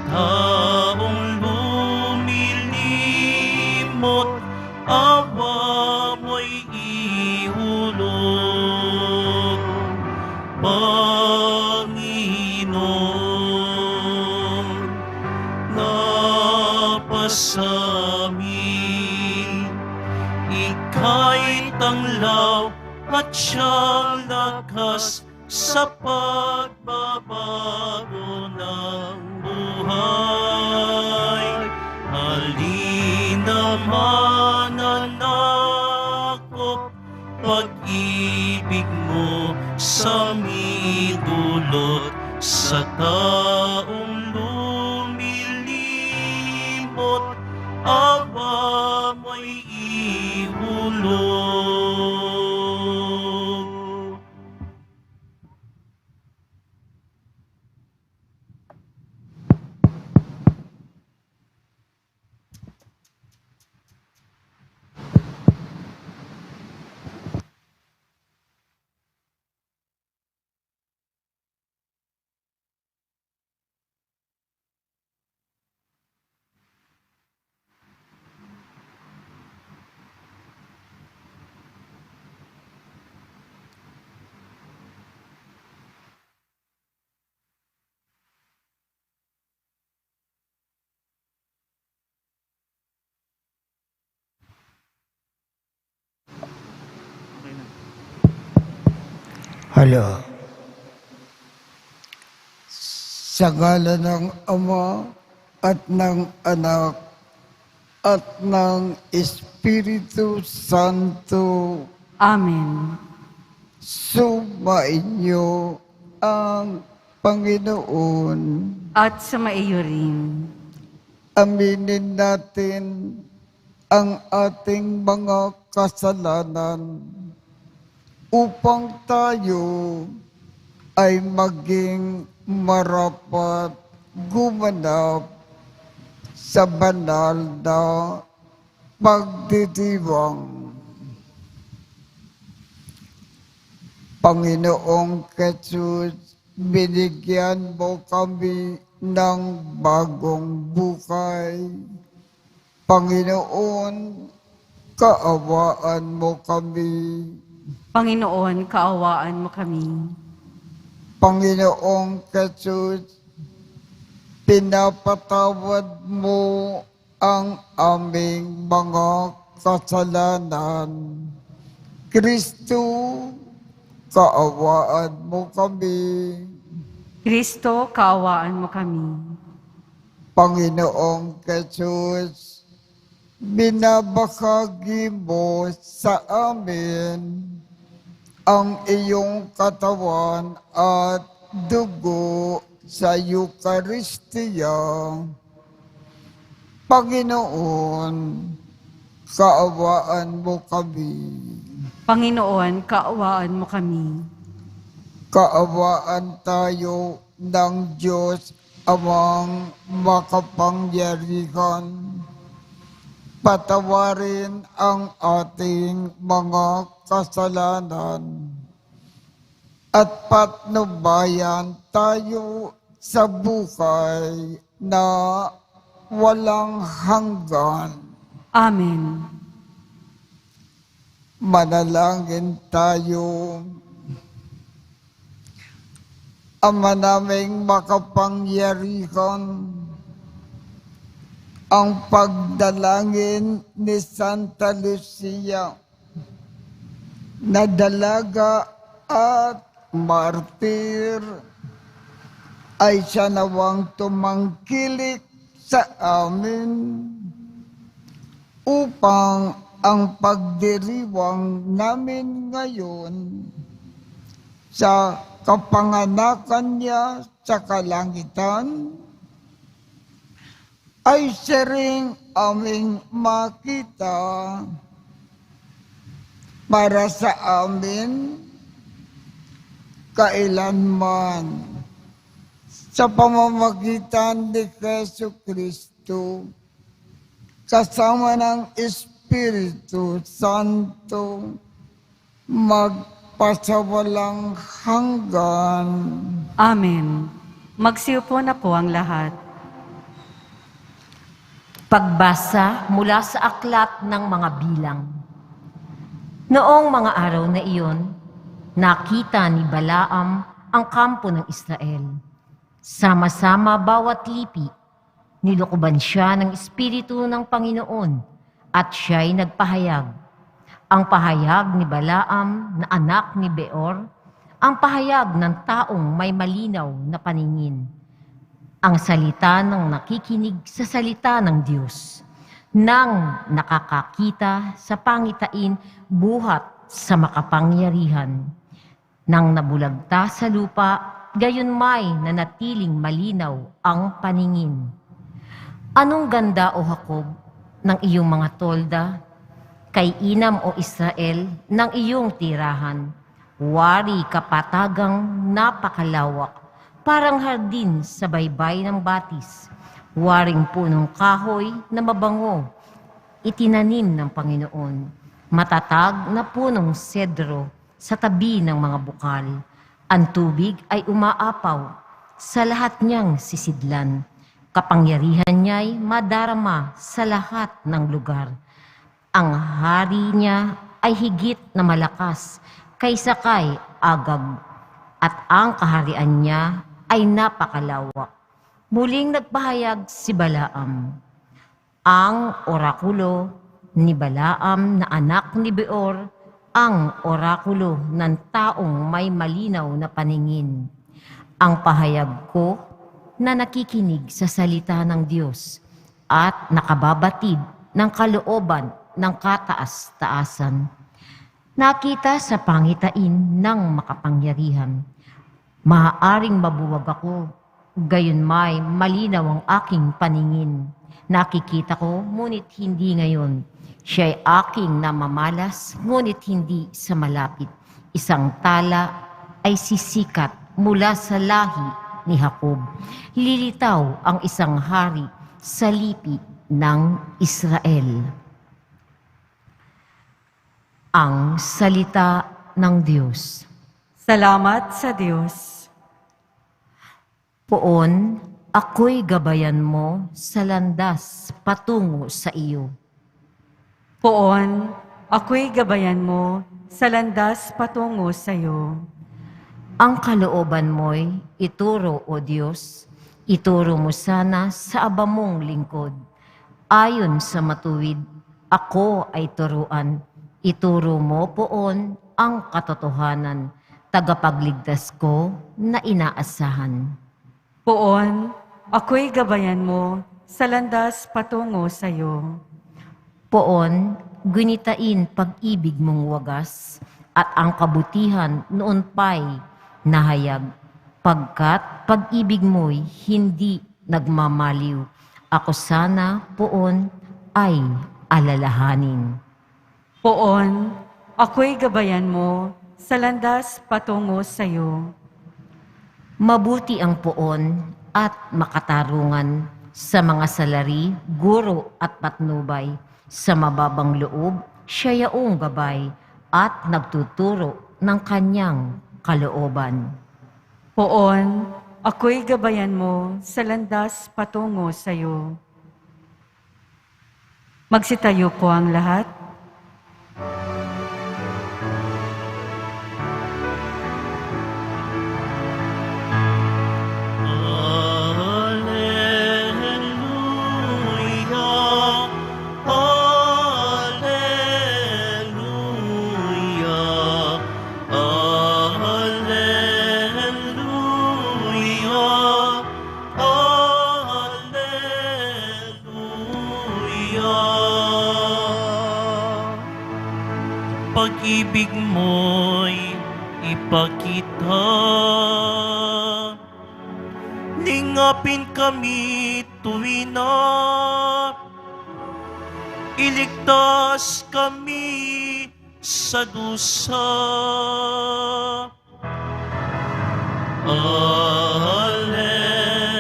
taong lumilimot, awa mo'y ihulog. Panginoon, napasamin, ika'y tanglaw at siyang lakas sa pagbabago ng buhay. Halina mananakop, pag-ibig mo sa midulot, sa taong lumilimot, awa mo'y ihulog. Hala. Sa ngala ng Ama at ng Anak at ng Espiritu Santo. Amen. Sumainyo ang Panginoon. At sumaiyo rin. Aminin natin ang ating mga kasalanan upang tayo ay maging marapat gumanap sa banal na pagdiriwang. Panginoong Jesus, binigyan mo kami ng bagong buhay. Panginoon, kaawaan mo kami. Panginoon, kaawaan mo kami. Panginoong Jesus, pinapatawad mo ang aming mga kasalanan. Kristo, kaawaan mo kami. Kristo, kaawaan mo kami. Panginoong Jesus, binabahagi mo sa amin ang iyong katawan at dugo sa Eucharistia. Panginoon, kaawaan mo kami. Panginoon, kaawaan mo kami. Kaawaan tayo ng Diyos Amang makapangyarihan. Patawarin ang ating mga kasalanan at patnubayan tayo sa buhay na walang hanggan. Amen. Manalangin tayo. Ama naming makapangyarihan, ang pagdalangin ni Santa Lucia na dalaga at martir ay siya nawang tumangkilik sa amin upang ang pagdiriwang namin ngayon sa kapanganakan niya sa kalangitan ay siya ring aming makita para sa amin kailanman sa pamamagitan ni Jesucristo kasama ng Espiritu Santo magpasawalang hanggan. Amen. Magsiupo na po ang lahat. Pagbasa mula sa aklat ng mga bilang. Noong mga araw na iyon, nakita ni Balaam ang kampo ng Israel. Sama-sama bawat lipi, nilukuban siya ng Espiritu ng Panginoon at siya'y nagpahayag. Ang pahayag ni Balaam na anak ni Beor, ang pahayag ng taong may malinaw na paningin. Ang salita ng nakikinig sa salita ng Diyos, nang nakakakita sa pangitain buhat sa makapangyarihan. Nang nabulagta sa lupa, gayon may nanatiling malinaw ang paningin. Anong ganda o Jacob ng iyong mga tolda, kay inam o Israel ng iyong tirahan, wari kapatagang napakalawak, parang hardin sa baybay ng batis, waring punong kahoy na mabango, itinanim ng Panginoon, matatag na punong sedro sa tabi ng mga bukal. Ang tubig ay umaapaw sa lahat niyang sisidlan. Kapangyarihan niya'y madarama sa lahat ng lugar. Ang hari niya ay higit na malakas kaysa kay Agag, at ang kaharian niya ay napakalawak. Muling nagpahayag si Balaam. Ang orakulo ni Balaam na anak ni Beor, ang orakulo ng taong may malinaw na paningin. Ang pahayag ko na nakikinig sa salita ng Diyos at nakababatid ng kalooban ng kataas-taasan. Nakita sa pangitain ng makapangyarihan. Maaaring mabuwag ako, gayon may malinaw ang aking paningin. Nakikita ko, ngunit hindi ngayon. Siya'y aking namamalas, ngunit hindi sa malapit. Isang tala ay sisikat mula sa lahi ni Jacob. Lilitaw ang isang hari sa lipi ng Israel. Ang salita ng Diyos. Salamat sa Diyos. Poon, ako'y gabayan mo sa landas patungo sa iyo. Poon, ako'y gabayan mo sa landas patungo sa iyo. Ang kalooban mo'y ituro, O Diyos, ituro mo sana sa aba mong lingkod. Ayon sa matuwid, ako ay turuan. Ituro mo poon ang katotohanan, tagapagligtas ko na inaasahan. Poon, ako'y gabayan mo sa landas patungo sa iyo. Poon, gunitain pag-ibig mong wagas at ang kabutihan noon pa'y nahayag. Pagkat pag-ibig mo'y hindi nagmamaliw, ako sana poon ay alalahanin. Poon, ako'y gabayan mo sa landas patungo sa iyo. Mabuti ang poon at makatarungan sa mga salari, guro at patnubay. Sa mababang loob, siya yaong gabay at nagtuturo ng kanyang kalooban. Poon, ako'y gabayan mo sa landas patungo sa iyo. Magsitayo po ang lahat. Pag-ibig mo'y ipakita, ningapin kami tuwi na, iligtas kami sa dusa. Alleluia,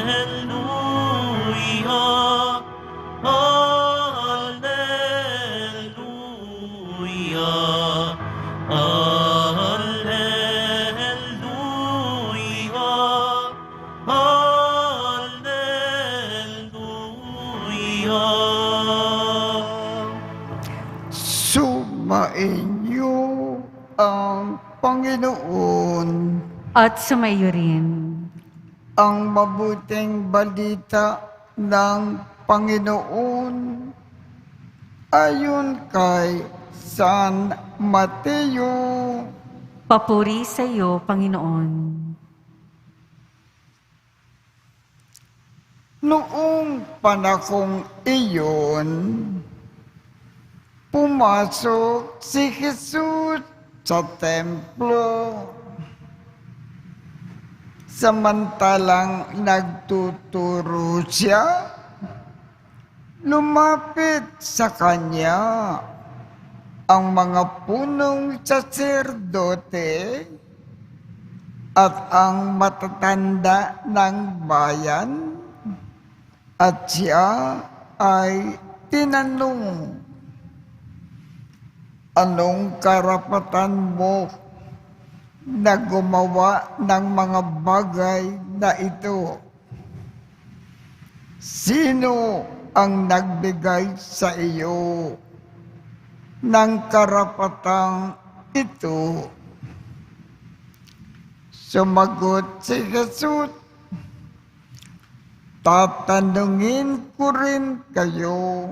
Alleluia, Alleluia, Alleluia. Sumainyo ang Panginoon. At sumayo rin. Ang mabuting balita ng Panginoon ayon kay San Mateo. Papuri sa iyo, Panginoon. Noong panahong iyon, pumasok si Jesus sa templo. Samantalang nagtuturo siya, lumapit sa kanya ang mga punong saserdote at ang matatanda ng bayan, at siya ay tinanong, "Anong karapatan mo na gumawa ng mga bagay na ito? Sino ang nagbigay sa iyo ng karapatang ito?" Sumagot si Jesus, "Tatanungin ko rin kayo.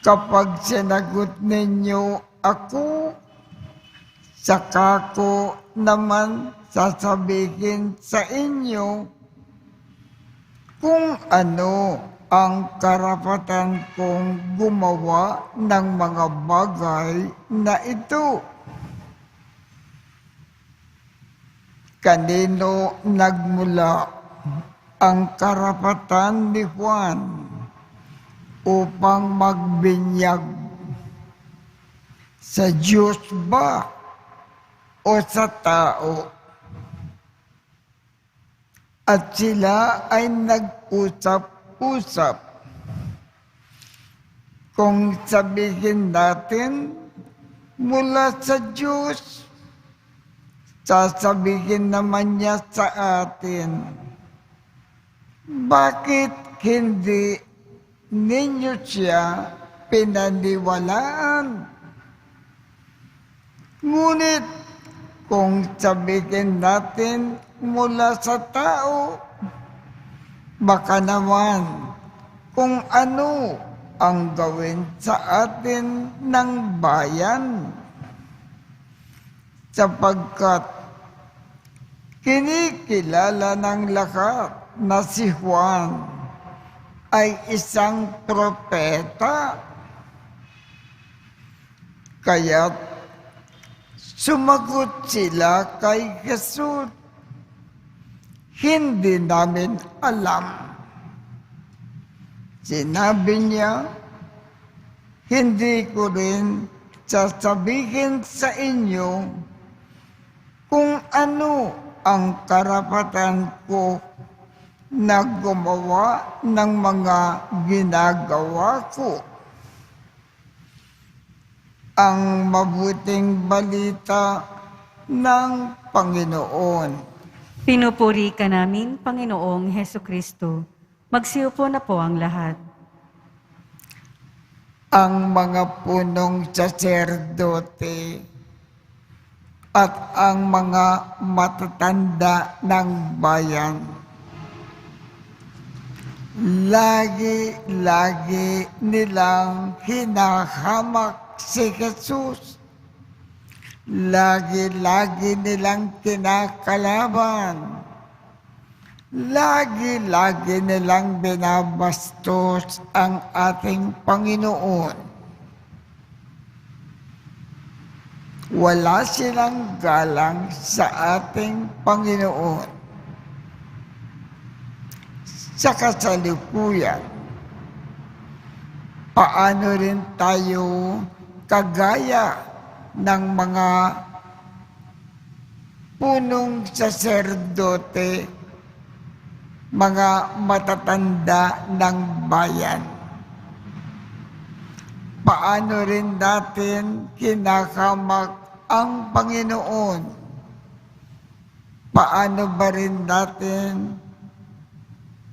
Kapag sinagot ninyo ako, saka ko naman sasabihin sa inyo kung ano ang karapatan kong gumawa ng mga bagay na ito. Kanino nagmula ang karapatan ni Juan upang magbinyag? Sa Diyos ba o sa tao?" At sila ay nag-usap-usap. Kung sabihin natin mula sa Diyos, sasabihin naman niya sa atin, "Bakit hindi ninyo siya pinaniwalaan?" Ngunit kung sabihin natin mula sa tao, baka naman kung ano ang gawin sa atin ng bayan, sapagkat kinikilala ng lahat na si Juan ay isang propeta. Kaya't sumagot sila kay Jesus, "Hindi namin alam." Sinabi niya, "Hindi ko rin sasabihin sa inyo kung ano ang karapatan ko na gumawa ng mga ginagawa ko." Ang mabuting balita ng Panginoon. Pinupuri ka namin, Panginoong Hesukristo. Magsiupo na po ang lahat. Ang mga punong saserdote at ang mga matatanda ng bayan, lagi nilang hinahamak si Jesus. Lagi nilang kinakalaban. Lagi nilang binabastos ang ating Panginoon. Wala silang galang sa ating Panginoon. Sa kasalukuyan, paano rin tayo kagaya ng mga punong saserdote, mga matatanda ng bayan? Paano rin natin kinakamak ang Panginoon? Paano ba rin natin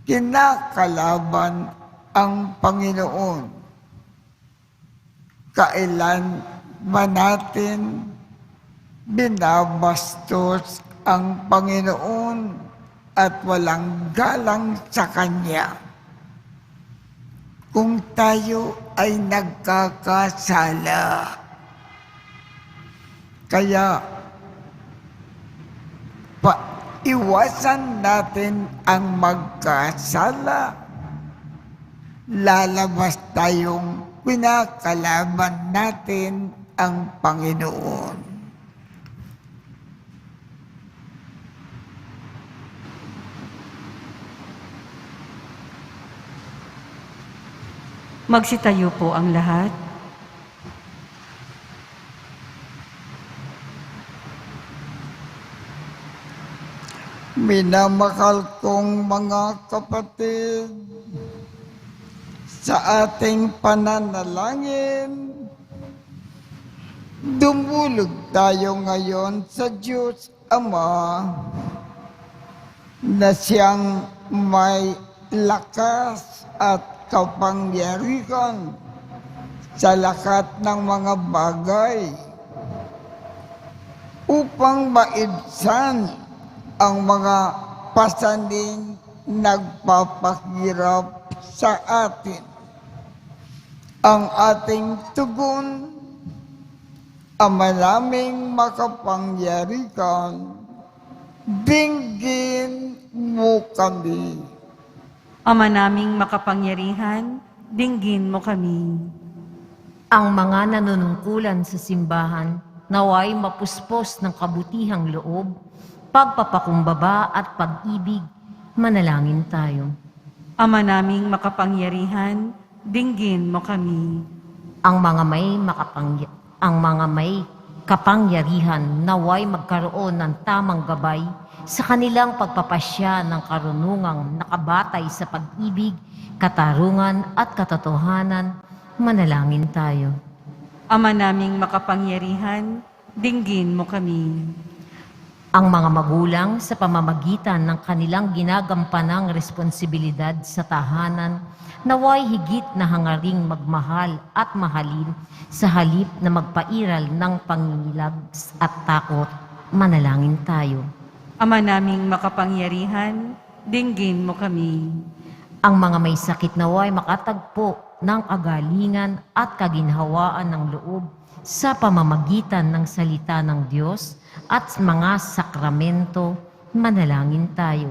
kinakalaban ang Panginoon? kailan ba natin binabastos ang Panginoon at walang galang sa Kanya? Kung tayo ay nagkakasala. Kaya, iwasan natin ang magkasala. Lalabas tayong pinakalaban natin ang Panginoon. Magsitayo po ang lahat. Minamahal kong mga kapatid, sa ating pananalangin, dumulog tayo ngayon sa Diyos Ama na siyang may lakas at kapangyarihan sa lahat ng mga bagay upang maibsan ang mga pasaning nagpapahirap sa atin. Ang ating tugon, Ama naming makapangyarihan, dinggin mo kami. Ama naming makapangyarihan, dinggin mo kami. Ang mga nanunungkulan sa simbahan, naway mapuspos ng kabutihang loob, pagpapakumbaba at pag-ibig, manalangin tayo. Ama naming makapangyarihan, dinggin mo kami. Ang mga may kapangyarihan naway magkaroon ng tamang gabay sa kanilang pagpapasya ng karunungang nakabatay sa pag-ibig, katarungan at katotohanan, manalangin tayo. Ama naming makapangyarihan, dinggin mo kami. Ang mga magulang sa pamamagitan ng kanilang ginagampanan responsibilidad sa tahanan, naway higit na hangaring magmahal at mahalin sa halip na magpairal ng pangingilag at takot, manalangin tayo. Ama naming makapangyarihan, dinggin mo kami. Ang mga may sakit naway makatagpo ng kagalingan at kaginhawaan ng loob sa pamamagitan ng salita ng Diyos at mga sakramento, manalangin tayo.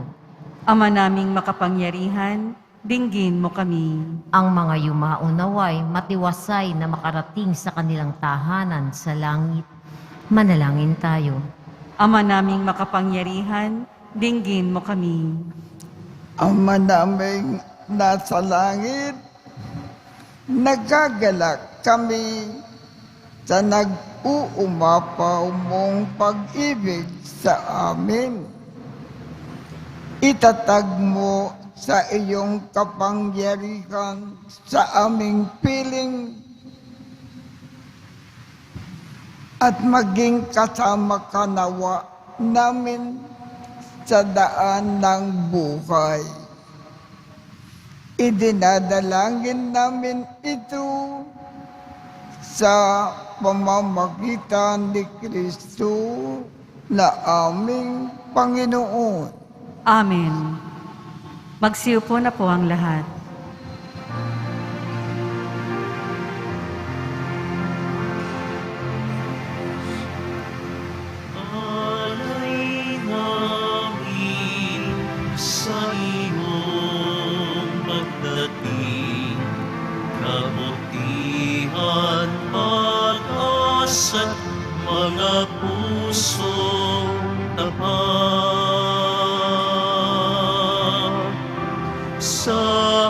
Ama naming makapangyarihan, dinggin mo kami. Ang mga yumao naway matiwasay na makarating sa kanilang tahanan sa langit, manalangin tayo. Ama naming makapangyarihan, dinggin mo kami. Ama naming nasa langit, nagagalak kami sa nag-uumapaw mong pag-ibig sa amin. Itatag mo sa iyong kapangyarihan sa aming piling at maging kasama ka nawa namin sa daan ng buhay. Idinadalangin namin ito sa pamamagitan ni Kristo na aming Panginoon. Amen. Magsiupo na po ang lahat. Alay namin sa iyong pagdating, kabutihan, pag-asa't mga pusong tapat. Sa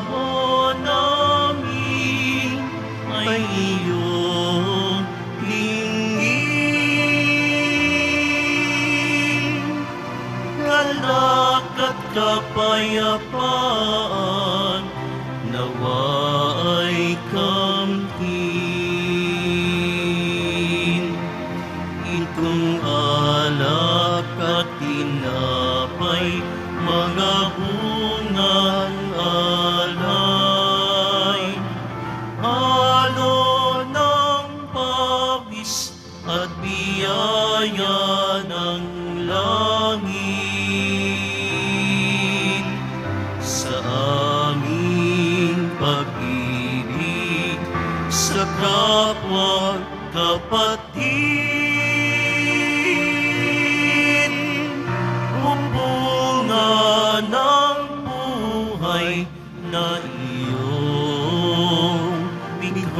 namin ay iyong hingin, galak at kapayapaan, nawa ay kamtin. Itong alak at tinapay, mga bungang alay, halo ng kapatid, o bunga ng buhay na iyong bigay.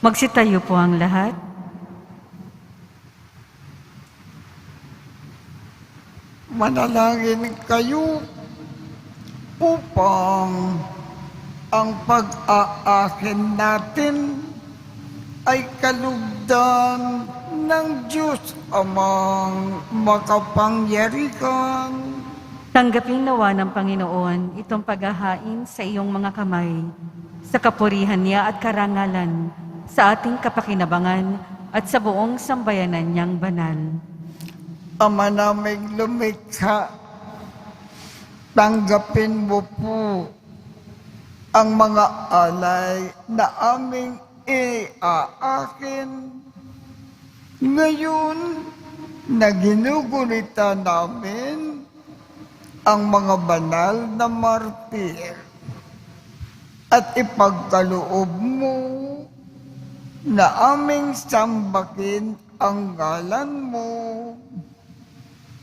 Magsitayo po ang lahat. Manalangin kayo upang ang pag-aakin natin ay kalugdan ng Diyos Amang makapangyarihan. Tanggapin nawa ng Panginoon itong paghahain sa iyong mga kamay, sa kapurihan niya at karangalan, sa ating kapakinabangan at sa buong sambayanan niyang banal. Ama naming lumikha, tanggapin mo po ang mga alay na aming iaakin. Ngayon na ginugulita namin ang mga banal na martir at ipagkaloob mo na aming sambakin ang ngalan mo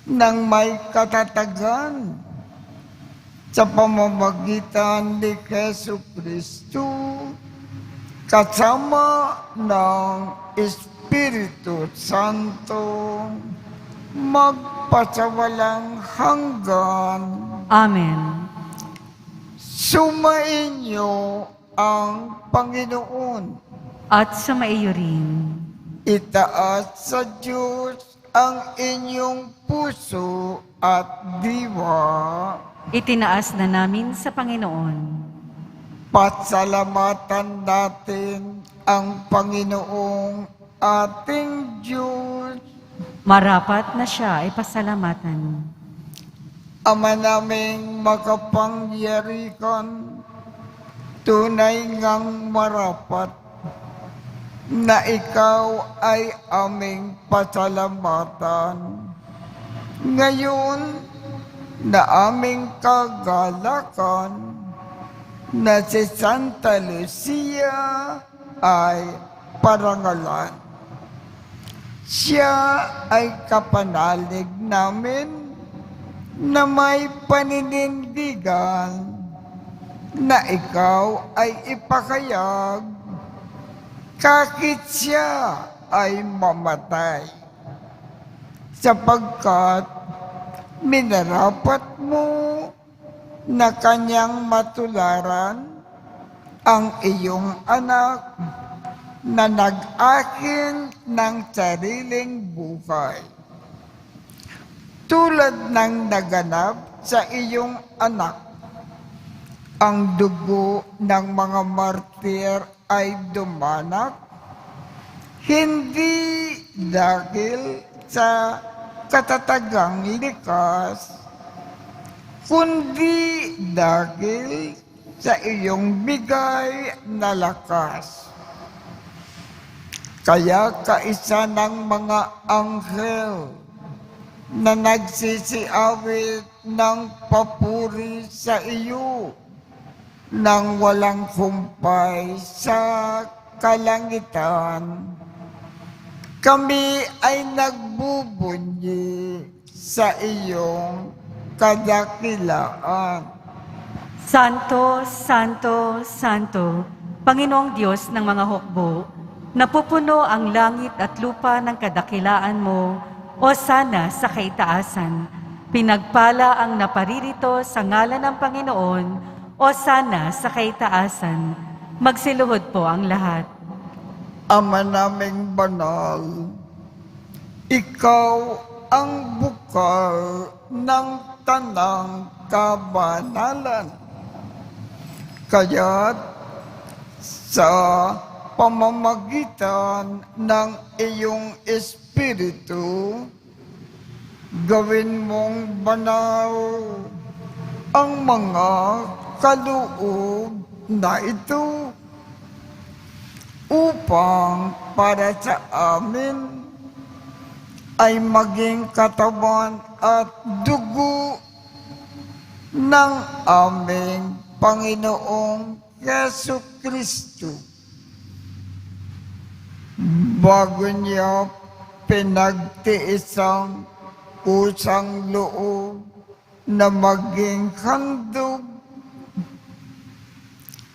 nang may katatagan sa pamamagitan ni Jesu Kristo kasama ng Espiritu Santo magpasawalang hanggan. Amen. Sumainyo ang Panginoon. At sa maiyo rin. Itaas sa Diyos ang inyong puso at diwa. Itinaas na namin sa Panginoon. Pasalamatan natin ang Panginoong ating Diyos. Marapat na siya ay pasalamatan. Ama naming makapangyarihan, tunay ngang marapat na ikaw ay aming pasalamatan. Ngayon na aming kagalakan na si Santa Lucia ay parangalan. Siya ay kapanalig namin na may paninindigan na ikaw ay ipakayag kahit siya ay mamatay, sapagkat minarapat mo na kanyang matularan ang iyong anak na nag-akin ng sariling buhay. Tulad ng naganap sa iyong anak, ang dugo ng mga martir ay dumanak, hindi dahil sa katatagang likas, kundi dahil sa iyong bigay na lakas. Kaya kaisa ng mga anghel na nagsisiawit ng papuri sa iyo nang walang humpay sa kalangitan, kami ay nagbubunyi sa iyong kadakilaan. Santo, Santo, Santo, Panginoong Diyos ng mga hukbo, napupuno ang langit at lupa ng kadakilaan mo, o sana sa kaitaasan. Pinagpala ang naparirito sa ngalan ng Panginoon, o sana sa kaitaasan. Magsiluhod po ang lahat. Ama naming banal, ikaw ang bukal ng tanang kabanalan. Kaya't sa pamamagitan ng iyong Espiritu, gawin mong banal ang mga kaloob na ito upang para sa amin ay maging katawan at dugo ng aming Panginoong Yesu Kristo. Bago niya pinagtiis ang kusang loob na maging handog,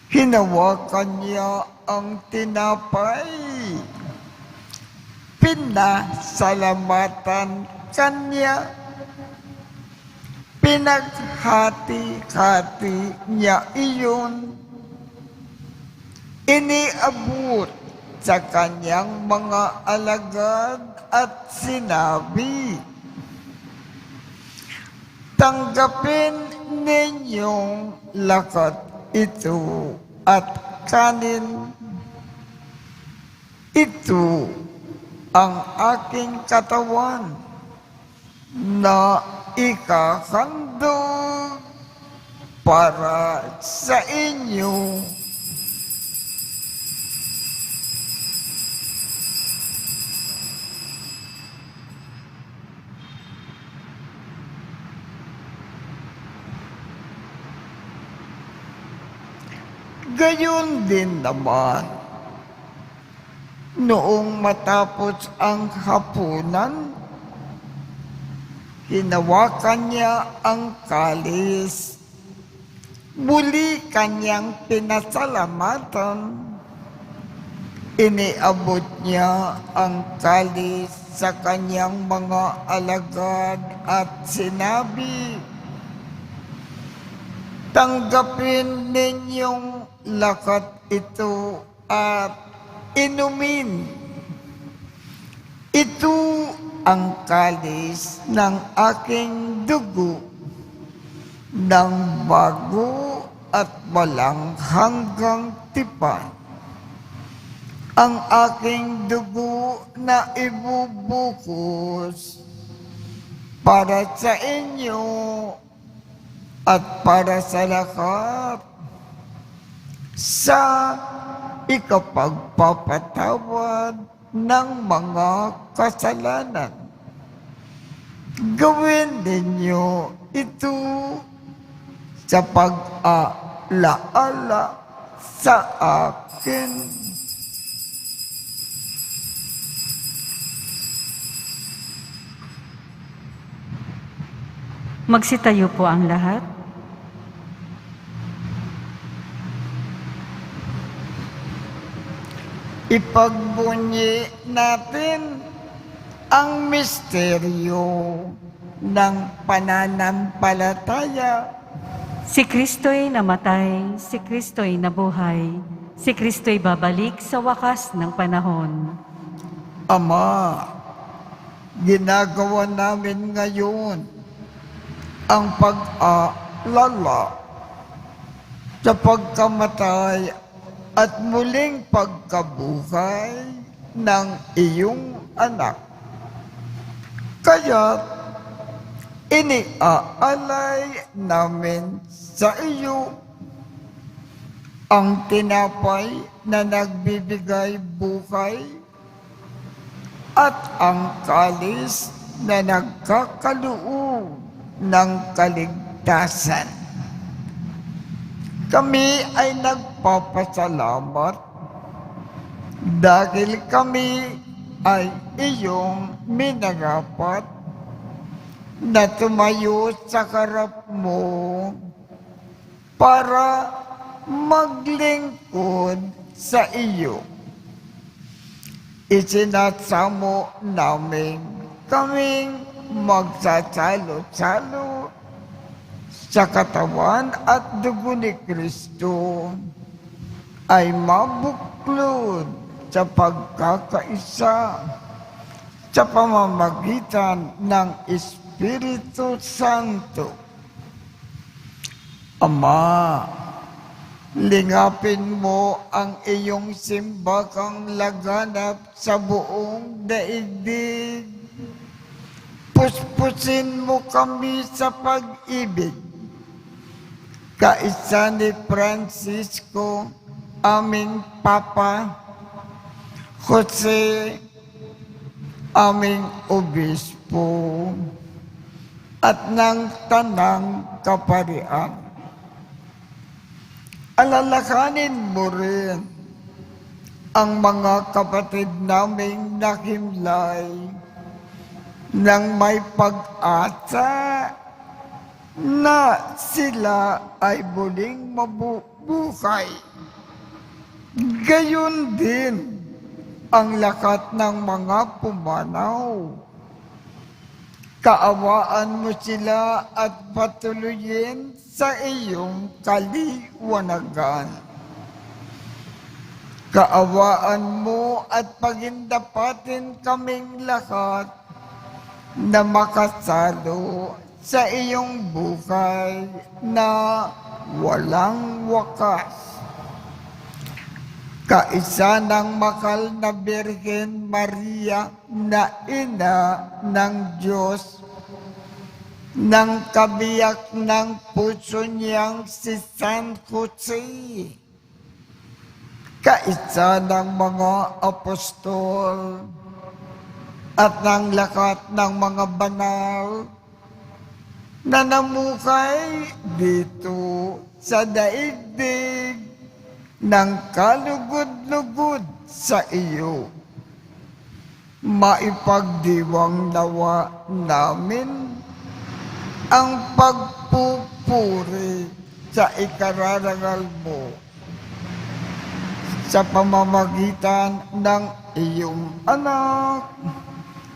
hinawakan niya ang tinapay. Pinasalamatan kanya. Pinaghati-hati niya iyon. Iniabot sa kanyang mga alagad at sinabi, "Tanggapin ninyong lakat ito at kanin. Ito ang aking katawan na ikahandog para sa inyo." Gayon din naman, noong matapos ang hapunan, hinawakan niya ang kalis. Muli kanyang pinasalamatan. Iniabot niya ang kalis sa kanyang mga alagad at sinabi, "Tanggapin ninyong lakat ito at inumin. Ito ang kalis ng aking dugo ng bago at walang hanggang tipan. Ang aking dugo na ibubuhos para sa inyo at para sa lahat sa ikapagpapatawad ng mga kasalanan. Gawin ninyo ito sa pag-alaala sa akin." Magsitayo po ang lahat. Ipagbunyi natin ang misteryo ng pananampalataya. Si Kristo'y namatay, si Kristo'y nabuhay, si Kristo'y babalik sa wakas ng panahon. Ama, ginagawa namin ngayon ang pag-aalala sa pagkamatay at muling pagkabuhay ng iyong anak. Kaya iniaalay namin sa iyo ang tinapay na nagbibigay buhay at ang kalis na nagkakaloob ng kaligtasan. Kami ay nagpapasalamat dahil kami ay iyong minarapat na tumayo sa harap mo para maglingkod sa iyo. Isinasamo namin kaming magsasalo-salo sa katawan at dugo ni Kristo ay mabuklod sa pagkakaisa sa pamamagitan ng Espiritu Santo. Ama, lingapin mo ang iyong simbakang laganap sa buong daigdig. Puspusin mo kami sa pag-ibig. Kaisa ni Francisco, aming Papa, Jose, aming Obispo, at ng Tanang Kaparian. Alalahanin mo rin ang mga kapatid naming nakimlay nang may pag-asa na sila ay muling mabubuhay. Gayon din ang lakat ng mga pumanaw. Kaawaan mo sila at patuloyin sa iyong kaliwanagan. Kaawaan mo at pagindapatin kaming lahat na makasalo sa iyong buhay na walang wakas. Kaisa ng makal na Birhen Maria na ina ng Diyos, ng kabiyak ng puso niyang si San Jose, kaisa ng mga apostol, at ng lakat ng mga banal na namukay dito sa daigdig ng kalugod-lugod sa iyo. Maipagdiwang nawa namin ang pagpupuri sa ikararangal mo sa pamamagitan ng iyong anak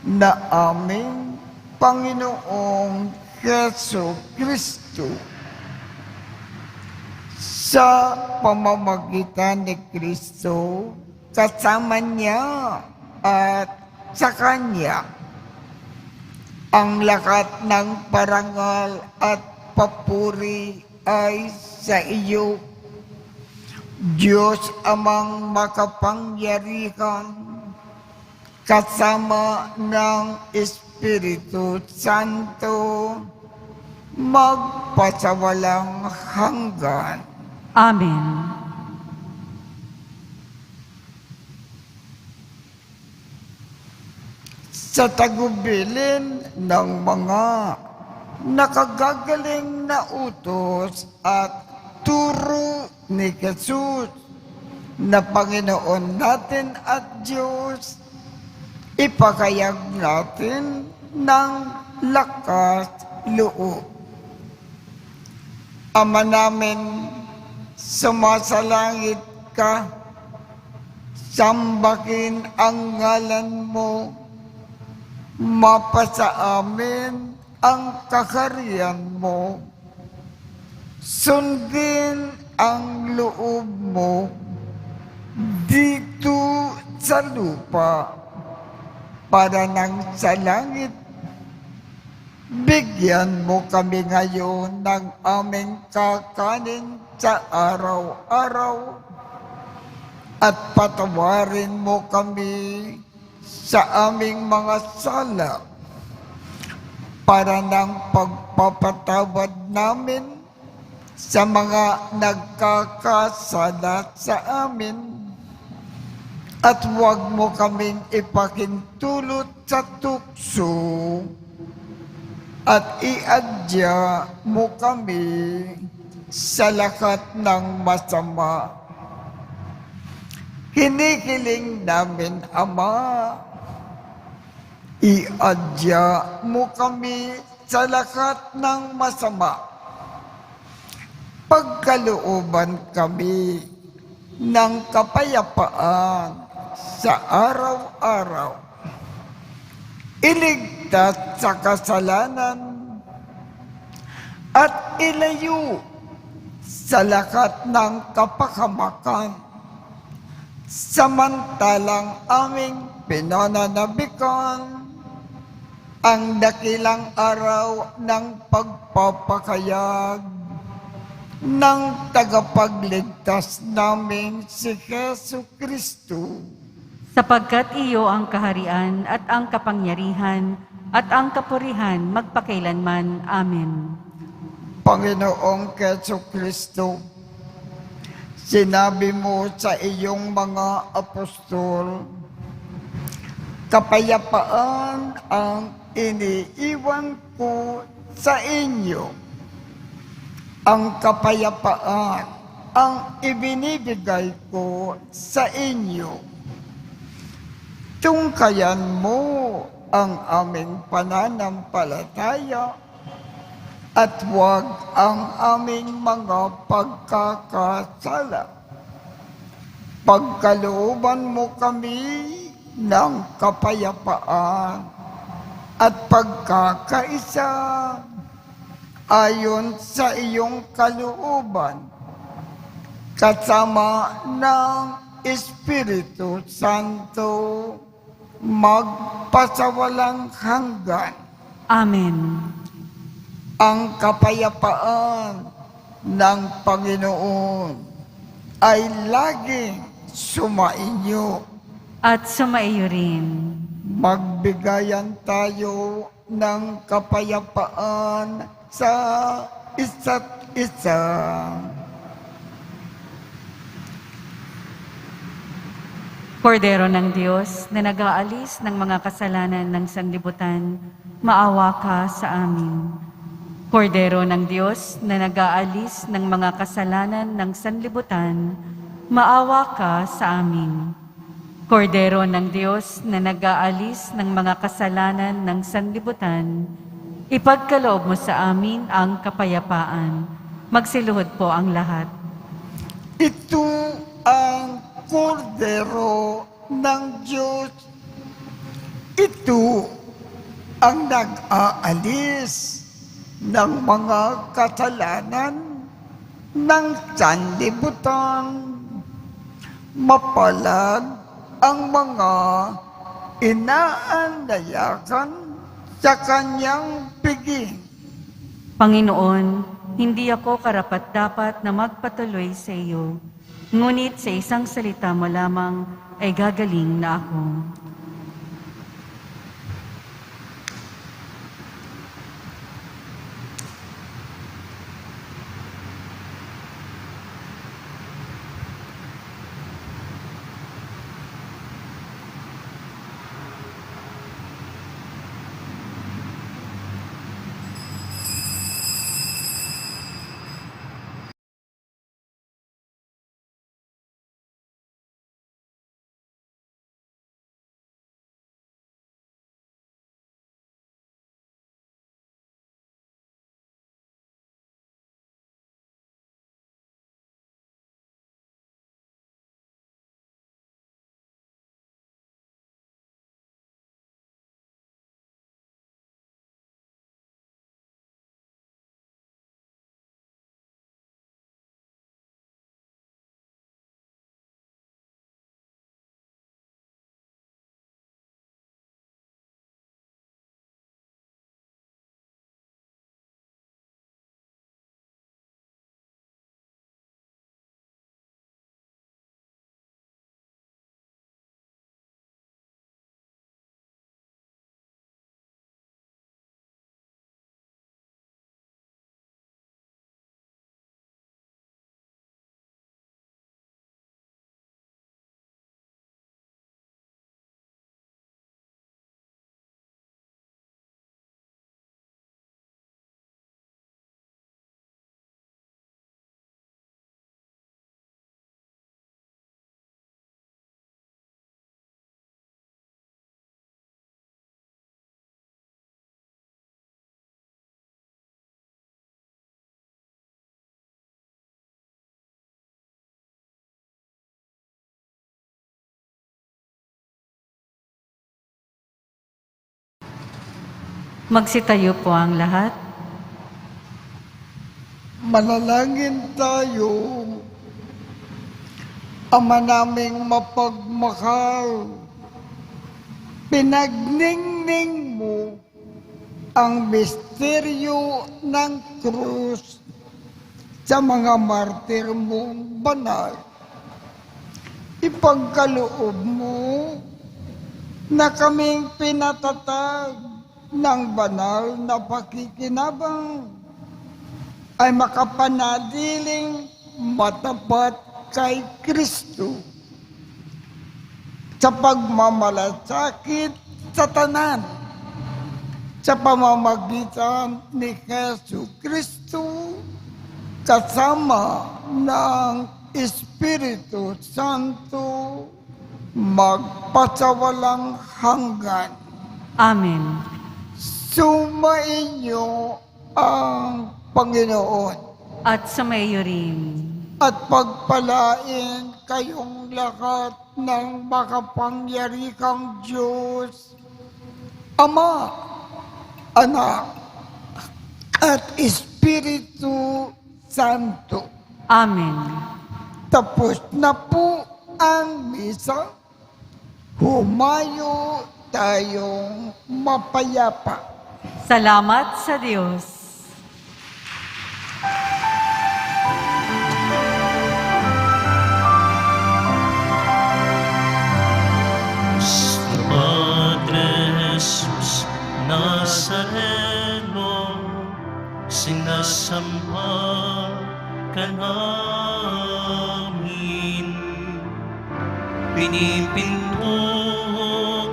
na aming Panginoong Heso Kristo. Sa pamamagitan ni Kristo, kasama niya at sa Kanya, ang lakat ng parangal at papuri ay sa iyo, Diyos Amang makapangyarihan, kasama ng Espiritu Santo, magpasawalang hanggan. Amen. Sa tagubilin ng mga nakagagaling na utos at turo ni Jesus na Panginoon natin at Diyos, ipakayag natin ng lakas loob. Ama namin, sumasalangit ka, sambahin ang ngalan mo, mapasa amin ang kaharian mo, sundin ang loob mo dito sa lupa para nang sa langit. Bigyan mo kami ngayon ng aming kakanin sa araw-araw at patawarin mo kami sa aming mga sala para ng pagpapatawad namin sa mga nagkakasala sa amin, at huwag mo kaming ipakintulot sa tukso at iadya mo kami sa lakat ng masama. Hinihiling namin, Ama, iadya mo kami sa lakat ng masama. Pagkalooban kami ng kapayapaan sa araw-araw. Iligtas sa kasalanan at ilayo sa lakat ng kapahamakan, samantalang aming pinananabikan ang dakilang araw ng pagpapakayag ng tagapagligtas namin si Heso Kristo. Sapagkat iyo ang kaharian at ang kapangyarihan at ang kapurihan magpakailanman. Amen. Panginoong Heso Kristo, sinabi mo sa iyong mga apostol, kapayapaan ang iniiwan ko sa inyo. Ang kapayapaan ang ibinibigay ko sa inyo. Tungkayan mo ang aming pananampalataya at huwag ang aming mga pagkakasala. Pagkalooban mo kami ng kapayapaan at pagkakaisa ayon sa iyong kalooban, kasama ng Espiritu Santo, magpasawalang hanggan. Amen. Ang kapayapaan ng Panginoon ay laging sumainyo. At sumaiyo rin. Magbigayan tayo ng kapayapaan sa isa't isa. Kordero ng Diyos na nag-aalis ng mga kasalanan ng sanlibutan, maawa ka sa amin. Kordero ng Diyos na nag-aalis ng mga kasalanan ng sanlibutan, maawa ka sa amin. Kordero ng Diyos na nag-aalis ng mga kasalanan ng sanlibutan, ipagkaloob mo sa amin ang kapayapaan. Magsiluhod po ang lahat. Ito ang Kordero ng Diyos. Ito ang nag-aalis ng mga kasalanan ng sanlibutan. Mapalad ang mga inaandayakan sa kanyang piging. Panginoon, hindi ako karapat-dapat na magpatuloy sa iyo, ngunit sa isang salita mo lamang ay gagaling na ako. Magsitayo po ang lahat. Manalangin tayo. Ama naming mapagmahal, pinagningning mo ang misteryo ng krus sa mga martir mong banal. Ipagkaloob mo na kaming pinatatag ng banal na pakikinabang ay makapanatiling matapat kay Kristo sa pagmamalasakit sa tanan sa pamamagitan ni Jesu Kristo kasama ng Espiritu Santo, magpasawalang hanggan. Amen. Sumainyo ang Panginoon At sumayo rin. at pagpalain kayong lahat ng makapangyarihang Diyos, Ama, Anak, at Espiritu Santo. Amen. Tapos na po ang misa. Humayo tayong mapayapa. Salamat sa Diyos. Padre Jesus Nazareno, sinasamba ka namin, pinipinto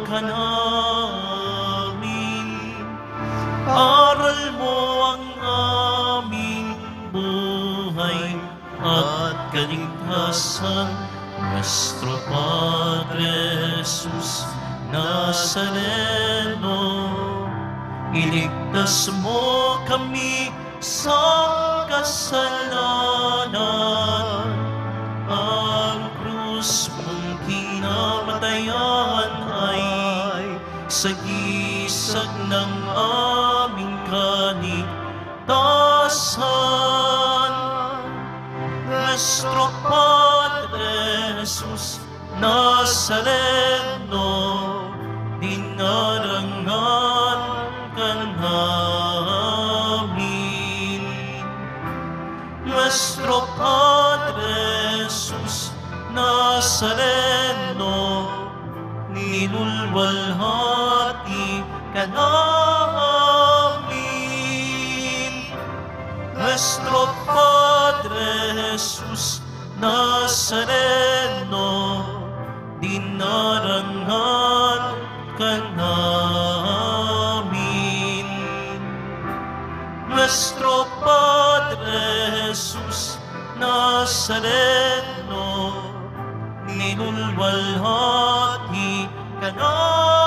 ka namin, aral mo ang aming buhay at kaligtasan. Nuestro Padre Jesus Nazareno, iligtas mo kami sa kasalanan. Ang krus mong kinamatayan ay sagisag ng aming kaligtasan. Nuestro Padre Jesus Nazareno, dinarangan ka namin. Nuestro Padre Jesus Nazareno, ninulwalhati ka namin. Nuestro Padre Jesus Nazareno, dinarangan ka namin. Nuestro Padre Jesus Nazareno, ninulwalhati ka namin.